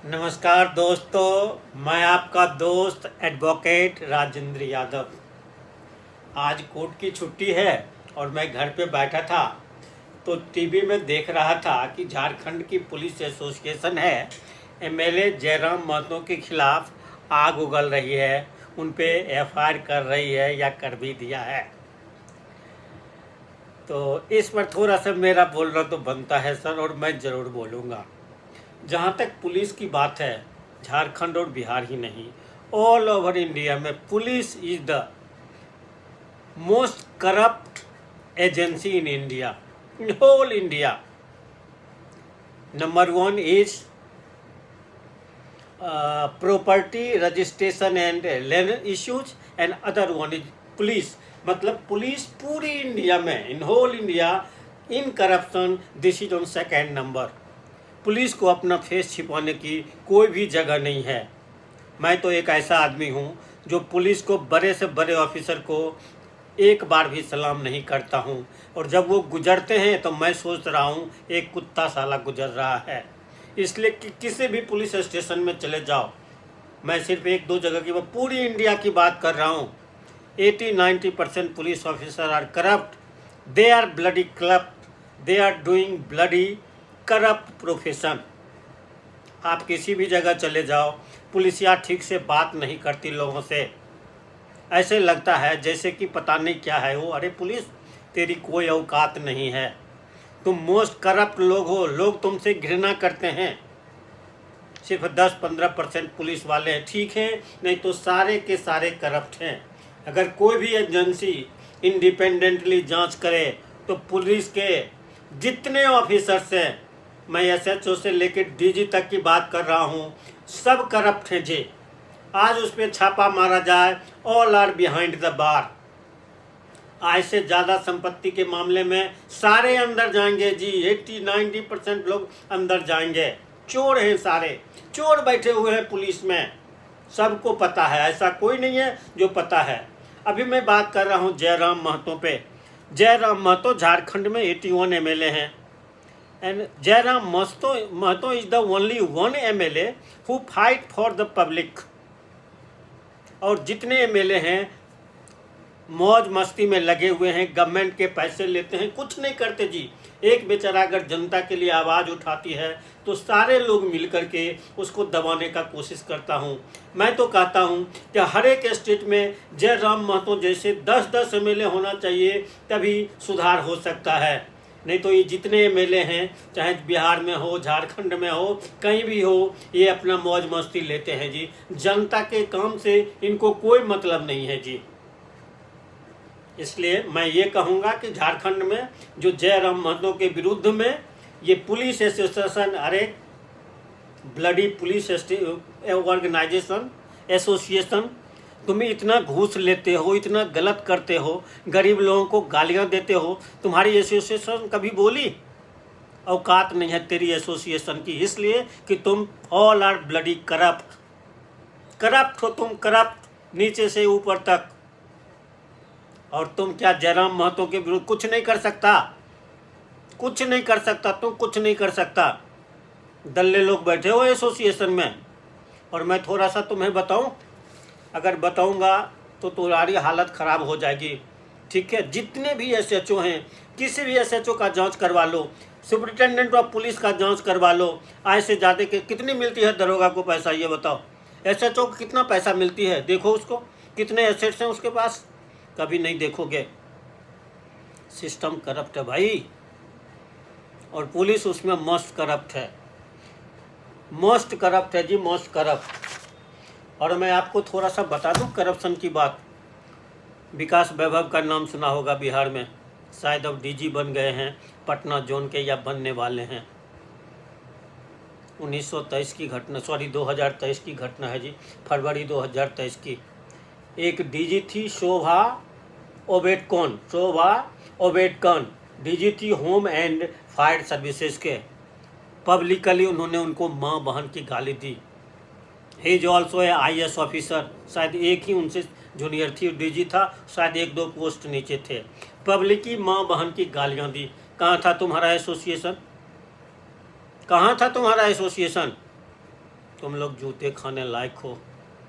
नमस्कार दोस्तों, मैं आपका दोस्त एडवोकेट राजेंद्र यादव। आज कोर्ट की छुट्टी है और मैं घर पे बैठा था तो टीवी में देख रहा था कि झारखंड की पुलिस एसोसिएशन है एमएलए जयराम महतो के खिलाफ आग उगल रही है, उन पे एफआईआर कर रही है या कर भी दिया है। तो इस पर थोड़ा सा मेरा बोलना तो बनता है सर, और मैं ज़रूर बोलूँगा। जहाँ तक पुलिस की बात है, झारखंड और बिहार ही नहीं, ऑल ओवर इंडिया में police is the most corrupt agency in India, in whole India. Number 1 is property registration and land issues and other one is police. मतलब पुलिस पूरी इंडिया में, in whole India, in corruption this is on second number. Police को अपना face छिपाने की कोई भी जगह नहीं है। मैं तो एक ऐसा आदमी हूँ जो पुलिस को, बड़े से बड़े ऑफिसर को एक बार भी सलाम नहीं करता हूँ, और जब वो गुजरते हैं तो मैं सोच रहा हूँ एक कुत्ता साला गुजर रहा है। इसलिए कि किसी भी पुलिस स्टेशन में चले जाओ, मैं सिर्फ एक दो जगह की, पूरी इंडिया की बात कर रहा हूँ, 80-90% police officer are corrupt, they are bloody corrupt, they are doing bloody corrupt profession. आप किसी भी जगह चले जाओ, पुलिसिया ठीक से बात नहीं करती लोगों से। ऐसे लगता है जैसे कि पता नहीं क्या है वो। अरे पुलिस, तेरी कोई औकात नहीं है, तुम मोस्ट करप्ट लोग हो, लोग तुमसे घृणा करते हैं। सिर्फ 10-15% पुलिस वाले हैं, ठीक हैं, नहीं तो सारे के सारे करप्ट हैं। अगर कोई भी एजेंसी इंडिपेंडेंटली जांच करे तो पुलिस के जितने ऑफिसर्स हैं, मैं एसएचओ से लेकर डीजी तक की बात कर रहा हूँ, सब करप्ट हैं जी। आज उस पर छापा मारा जाए, all are behind the bar. आज से ज़्यादा संपत्ति के मामले में सारे अंदर जाएंगे जी, 80-90% लोग अंदर जाएंगे। चोर हैं, सारे चोर बैठे हुए हैं पुलिस में, सबको पता है, ऐसा कोई नहीं है जो पता है। अभी मैं बात कर रहा हूँ जयराम महतो पे। जयराम महतो झारखंड में 81 एमएलए हैं, and Jairam Mahto is the only one MLA who fight for the public। और जितने एमएलए हैं मौज मस्ती में लगे हुए हैं, गवर्नमेंट के पैसे लेते हैं, कुछ नहीं करते जी। एक बेचारा अगर जनता के लिए आवाज़ उठाती है तो सारे लोग मिल करके उसको दबाने का कोशिश करता हूँ। मैं तो कहता हूँ कि हर एक स्टेट में जयराम महतो जैसे 10-10 एमएलए होना चाहिए, तभी सुधार हो सकता है। नहीं तो ये जितने एमएलए हैं, चाहे बिहार में हो, झारखंड में हो, कहीं भी हो, ये अपना मौज मस्ती लेते हैं जी। जनता के काम से इनको कोई मतलब नहीं है जी। इसलिए मैं ये कहूँगा कि झारखंड में जो जयराम महतो के विरुद्ध में ये पुलिस एसोसिएशन, अरे ब्लडी पुलिस ऑर्गेनाइजेशन, एसोसिएशन, तुम्हें इतना घूस लेते हो, इतना गलत करते हो, गरीब लोगों को गालियां देते हो, तुम्हारी एसोसिएशन कभी बोली? औकात नहीं है तेरी एसोसिएशन की, इसलिए कि तुम all are bloody corrupt. Corrupt हो तुम, करप्ट नीचे से ऊपर तक। और तुम क्या जयराम महतो के विरुद्ध कुछ नहीं कर सकता? कुछ नहीं कर सकता, तुम कुछ नहीं कर सकता। दल्ले लोग बैठे हो एसोसिएशन में। और मैं थोड़ा सा तुम्हें बताऊं, अगर बताऊंगा तो तुम्हारी हालत ख़राब हो जाएगी, ठीक है। जितने भी एसएचओ हैं, किसी भी एसएचओ का जांच करवा लो, सुपरिटेंडेंट ऑफ पुलिस का जांच करवा लो। आज से ज़्यादा के कितनी मिलती है दरोगा को पैसा, ये बताओ। एसएचओ को कितना पैसा मिलती है, देखो उसको, कितने एसेट्स हैं उसके पास, कभी नहीं देखोगे। सिस्टम करप्ट है भाई, और पुलिस उसमें मोस्ट करप्ट है, मोस्ट करप्ट है जी, मोस्ट करप्ट। और मैं आपको थोड़ा सा बता दूं करप्शन की बात। विकास वैभव का नाम सुना होगा बिहार में, शायद अब डीजी बन गए हैं पटना जोन के, या बनने वाले हैं। 1923 की घटना, 2023 की घटना है जी, फरवरी 2023 की। एक डीजी थी शोभा ओबेडकॉन, शोभा ओबेडकॉन डीजी थी होम एंड फायर सर्विसेज के। पब्लिकली उन्होंने उनको माँ बहन की गाली दी। He is also a IAS officer, शायद एक ही उनसे जूनियर थी, डीजी था, शायद 1-2 पोस्ट नीचे थे। पब्लिक माँ बहन की गालियाँ दी। कहाँ था तुम्हारा एसोसिएशन? कहाँ था तुम्हारा एसोसिएशन? तुम लोग जूते खाने लायक हो,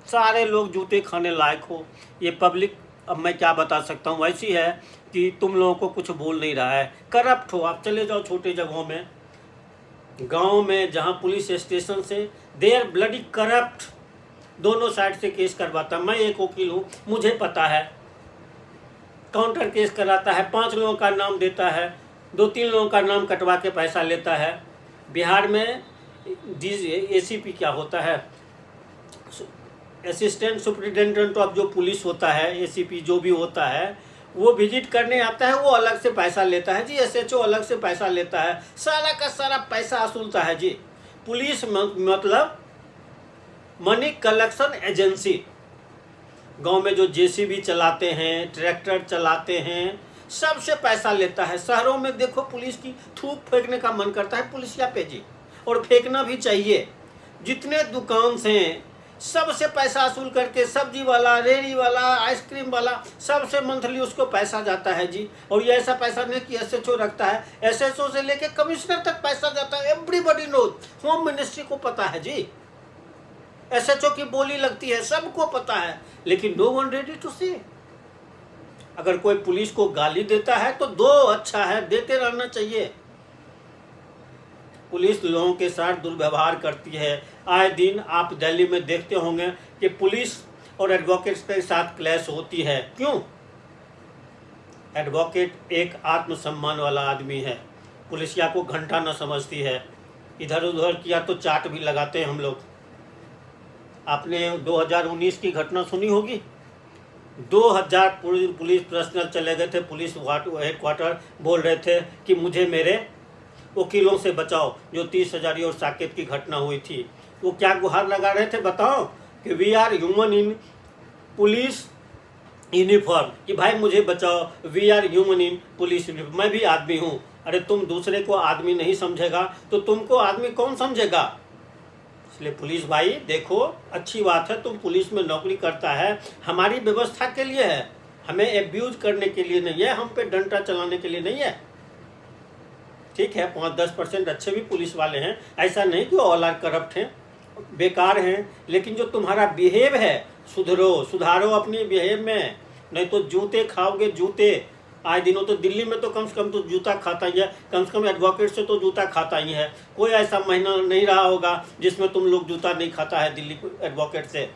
सारे लोग जूते खाने लायक हो। ये पब्लिक, अब मैं क्या बता सकता हूँ, वैसी है कि तुम लोगों को कुछ बोल नहीं रहा है। करप्ट हो आप। चले जाओ छोटे जगहों में, गांव में, जहाँ पुलिस स्टेशन से, दे आर ब्लडी करप्ट। दोनों साइड से केस करवाता। मैं एक वकील हूँ, मुझे पता है। काउंटर केस कराता है, 5 लोगों का नाम देता है, 2-3 लोगों का नाम कटवा के पैसा लेता है। बिहार में ACP क्या होता है, असिस्टेंट सुपरिटेंडेंट ऑफ जो पुलिस होता है, ACP जो भी होता है, वो विजिट करने आता है, वो अलग से पैसा लेता है जी। SHO अलग से पैसा लेता है, सारा का सारा पैसा वसूलता है जी। पुलिस मतलब मनी कलेक्शन एजेंसी। गांव में जो JCB चलाते हैं, ट्रैक्टर चलाते हैं, सबसे पैसा लेता है। शहरों में देखो पुलिस की थूक फेंकने का मन करता है पुलिसिया पे जी, और फेंकना भी चाहिए। जितने दुकान से सबसे पैसा वसूल करके, सब्जी वाला, रेहड़ी वाला, आइसक्रीम वाला, सबसे मंथली उसको पैसा जाता है जी। और ये ऐसा पैसा नहीं कि SHO रखता है, SHO से लेके कमिश्नर तक पैसा जाता है। एवरीबॉडी नोज, होम मिनिस्ट्री को पता है जी, SHO की बोली लगती है, सबको पता है, लेकिन नो वन रेडी टू से। अगर कोई पुलिस को गाली देता है तो दो, अच्छा है, देते रहना चाहिए। पुलिस लोगों के साथ दुर्व्यवहार करती है। आए दिन आप दिल्ली में देखते होंगे कि पुलिस और एडवोकेट्स के साथ क्लैश होती है। क्यों? एडवोकेट एक आत्मसम्मान वाला आदमी है, पुलिसिया को घंटा न समझती है। इधर उधर किया तो चाट भी लगाते हैं हम लोग। आपने 2019 की घटना सुनी होगी। 2000 पुलिस पर्सनल चले गए थे पुलिस हेडक्वार्टर, बोल रहे थे कि मुझे मेरे वकीलों से बचाओ। जो 30 हजारी और साकेत की घटना हुई थी, वो क्या गुहार लगा रहे थे बताओ, कि we are human in police uniform, कि भाई मुझे बचाओ, we are human in police uniform, मैं भी आदमी हूँ। अरे तुम दूसरे को आदमी नहीं समझेगा तो तुमको आदमी कौन समझेगा? इसलिए पुलिस भाई देखो, अच्छी बात है तुम पुलिस में नौकरी करता है, हमारी व्यवस्था के लिए है, हमें एब्यूज करने के लिए नहीं है, हम पे डंडा चलाने के लिए नहीं है। ठीक है, 5-10% अच्छे भी पुलिस वाले हैं, ऐसा नहीं कि ऑल आर करप्ट हैं, बेकार हैं, लेकिन जो तुम्हारा बिहेव है, सुधारो अपनी बिहेव में, नहीं तो जूते खाओगे, जूते। आए दिनों तो दिल्ली में तो कम से कम तो जूता खाता ही है, कम से कम एडवोकेट से तो जूता खाता ही है। कोई ऐसा महीना नहीं रहा होगा जिसमें तुम लोग जूता नहीं खाता है दिल्ली एडवोकेट से।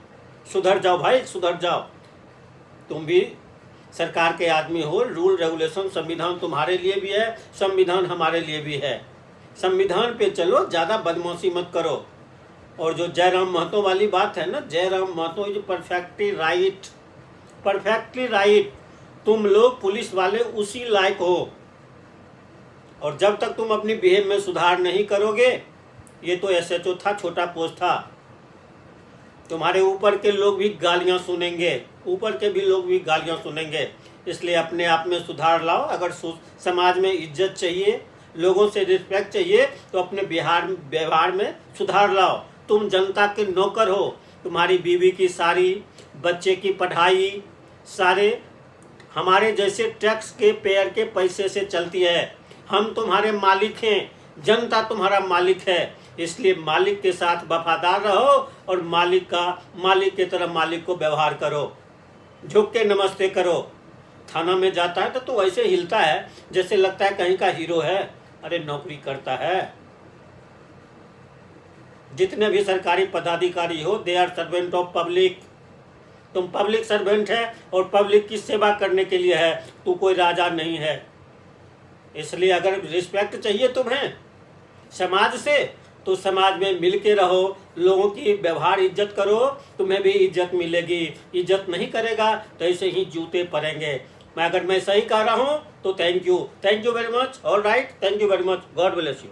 सुधर जाओ भाई, सुधर जाओ। तुम भी सरकार के आदमी हो, रूल रेगुलेशन संविधान तुम्हारे लिए भी है, संविधान हमारे लिए भी है। संविधान पे चलो, ज़्यादा बदमाशी मत करो। और जो जयराम महतो वाली बात है ना, Jairam Mahto is perfectly right, perfectly right. तुम लोग पुलिस वाले उसी लायक हो, और जब तक तुम अपनी बिहेव में सुधार नहीं करोगे, ये तो SHO था, छोटा पोस्ट था, तुम्हारे ऊपर के लोग भी गालियां सुनेंगे, ऊपर के भी लोग भी गालियां सुनेंगे। इसलिए अपने आप में सुधार लाओ। अगर समाज में इज्जत चाहिए, लोगों से रिस्पेक्ट चाहिए, तो अपने व्यवहार में सुधार लाओ। तुम जनता के नौकर हो, तुम्हारी बीवी की सारी, बच्चे की पढ़ाई, सारे हमारे जैसे टैक्स के पेयर के पैसे से चलती है। हम तुम्हारे मालिक हैं, जनता तुम्हारा मालिक है। इसलिए मालिक के साथ वफादार रहो, और मालिक के तरह मालिक को व्यवहार करो, झुक के नमस्ते करो। थाना में जाता है तो वैसे हिलता है जैसे लगता है कहीं का हीरो है, अरे नौकरी करता है। जितने भी सरकारी पदाधिकारी हो, they are servant of public. तुम पब्लिक सर्वेंट है, और पब्लिक की सेवा करने के लिए है, तू कोई राजा नहीं है। इसलिए अगर रिस्पेक्ट चाहिए तुम्हें समाज से, तो समाज में मिल के रहो, लोगों की व्यवहार इज्जत करो, तुम्हें भी इज्जत मिलेगी। इज्जत नहीं करेगा तो ऐसे ही जूते पड़ेंगे। अगर मैं सही कह रहा हूँ तो thank you very much. All right, thank you very much. God bless you.